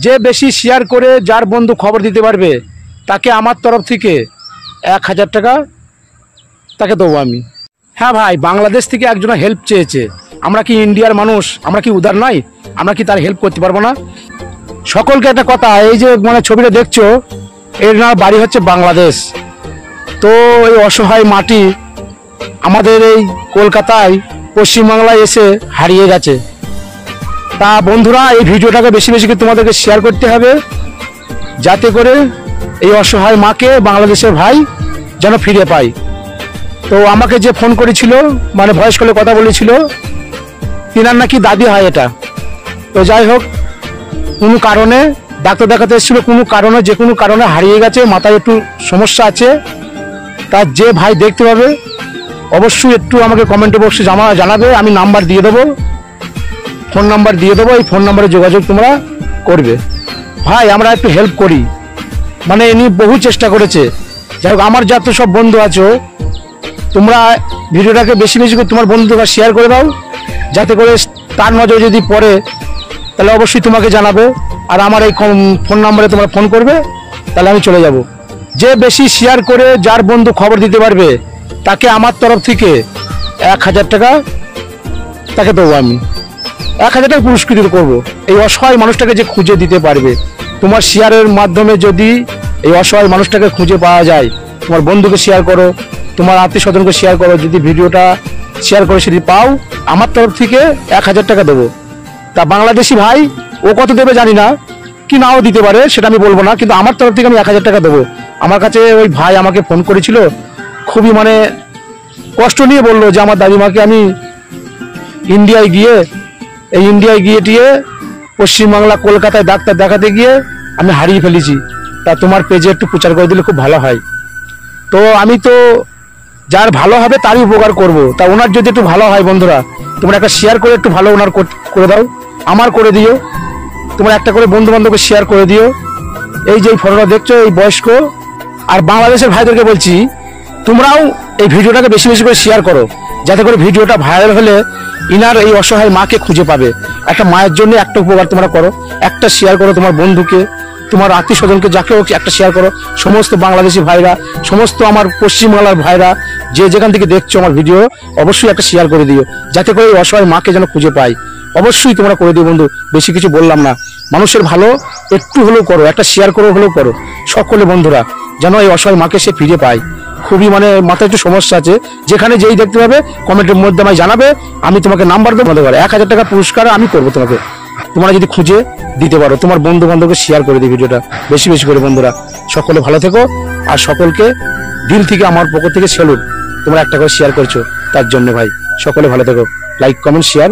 যে বেশি শেয়ার করে যার বন্ধু খবর দিতে পারবে তাকে আমার তরফ থেকে 1000 টাকা তাকে দেবো আমি। হ্যাঁ ভাই, বাংলাদেশ থেকে একজনের হেল্প চেয়েছে, আমরা কি ইন্ডিয়ার মানুষ, আমরা কি উদার নয়? আমরা কি তার হেল্প করতে পারবো না? সকলকে একটা কথা, এই যে মানে ছবিটা দেখছো, এর না বাড়ি হচ্ছে বাংলাদেশ। তো এই অসহায় মাটি আমাদের এই কলকাতায় পশ্চিমবাংলায় এসে হারিয়ে গেছে। তা বন্ধুরা, এই ভিডিওটাকে বেশি বেশি করে তোমাদেরকে শেয়ার করতে হবে, যাতে করে এই অসহায় মাকে বাংলাদেশের ভাই যেন ফিরে পায়। তো আমাকে যে ফোন করেছিল, মানে ভয়েস কলে কথা বলেছিল, তিনার নাকি দাদি হয় এটা। তো যাই হোক, কোনো কারণে ডাক্তার দেখাতে এসেছিল, কোনো কারণে যে কোনো কারণে হারিয়ে গেছে, মাথায় একটু সমস্যা আছে। তার যে ভাই দেখতে পাবে অবশ্যই একটু আমাকে কমেন্ট বক্সে জানাবে, আমি নাম্বার দিয়ে দেবো, ফোন নাম্বার দিয়ে দেবো, এই ফোন নাম্বারে যোগাযোগ তোমরা করবে। ভাই আমরা একটু হেল্প করি, মানে ইনি বহু চেষ্টা করেছে। যাই হোক, আমার যত সব বন্ধু আছো, তোমরা ভিডিওটাকে বেশি বেশি করে তোমার বন্ধুকে শেয়ার করে দাও, যাতে করে তার নজর যদি পড়ে তাহলে অবশ্যই তোমাকে জানাবে। আর আমার এই ফোন নাম্বারে তোমরা ফোন করবে, তাহলে আমি চলে যাব। যে বেশি শেয়ার করে যার বন্ধু খবর দিতে পারবে তাকে আমার তরফ থেকে 1000 টাকা তাকে দেবো আমি। 1000 টাকা পুরস্কৃত করবো এই অসহায় মানুষটাকে যে খুঁজে দিতে পারবে। তোমার শেয়ারের মাধ্যমে যদি এই অসহায় মানুষটাকে খুঁজে পাওয়া যায়, তোমার বন্ধুকে শেয়ার করো, তোমার আত্মীয় স্বজনকে শেয়ার করো, যদি ভিডিওটা শেয়ার করে যদি পাও, আমার তরফ থেকে 1000 টাকা দেবো। তা বাংলাদেশি ভাই ও কত দেবে জানি না, কি নাও দিতে পারে সেটা আমি বলবো না, কিন্তু আমার তরফ থেকে আমি 1000 টাকা দেবো। আমার কাছে ওই ভাই আমাকে ফোন করেছিল, খুবই মানে কষ্ট নিয়ে বললো যে আমার দাদিমাকে আমি ইন্ডিয়ায় গিয়ে পশ্চিমবাংলা কলকাতায় ডাক্তার দেখাতে গিয়ে আমি হারিয়ে ফেলেছি। তা তোমার পেজে একটু প্রচার করে দিলে খুব ভালো হয়। তো আমি তো যার ভালো হবে তারই উপকার করব। তা ওনার যদি একটু ভালো হয় বন্ধুরা, তোমরা একটা শেয়ার করে একটু ভালো ওনার করে দাও, আমার করে দিও, তোমরা একটা করে বন্ধু বান্ধবকে শেয়ার করে দিও। এই যে ফটোটা দেখছো, এই বয়স্ক আর বাংলাদেশের ভাইদেরকে বলছি, তোমরাও এই ভিডিওটাকে বেশি বেশি করে শেয়ার করো, যাতে করে ভিডিওটা ভাইরাল হলে ইনার এই অসহায় মাকে খুঁজে পাবে। একটা মায়ের জন্য একটা উপকার তোমরা করো, একটা শেয়ার করো তোমার বন্ধুকে, তোমার আত্মীয় স্বজনকে, যাকে হোক একটা শেয়ার করো। সমস্ত বাংলাদেশি ভাইরা, সমস্ত আমার পশ্চিমবাংলার ভাইরা যে যেখান থেকে দেখছো আমার ভিডিও, অবশ্যই একটা শেয়ার করে দিও, যাতে করে এই অসহায় মাকে যেন খুঁজে পাই। অবশ্যই তোমরা করে দিও বন্ধু, বেশি কিছু বললাম না। মানুষের ভালো একটু হলেও করো, একটা শেয়ার করে হলেও করো, সকলে বন্ধুরা যেন এই অসহায় মাকে সে ফিরে পায়। খুবই মানে মাথায় একটু সমস্যা আছে, যেখানে যেই দেখতে পাবে কমেন্টের মধ্যে আমায় জানাবে, আমি তোমাকে নাম্বার দেবো। 1000 টাকা পুরস্কার আমি করবো তোমাকে, তোমরা যদি খুঁজে দিতে পারো। তোমার বন্ধু বান্ধবকে শেয়ার করে দিই ভিডিওটা বেশি বেশি করে বন্ধুরা। সকলে ভালো থেকো, আর সকলকে দিল থেকে আমার পক্ষ থেকে সেলুট, তোমরা একটা করে শেয়ার করছো তার জন্য ভাই। সকলে ভালো থেকো, লাইক কমেন্ট শেয়ার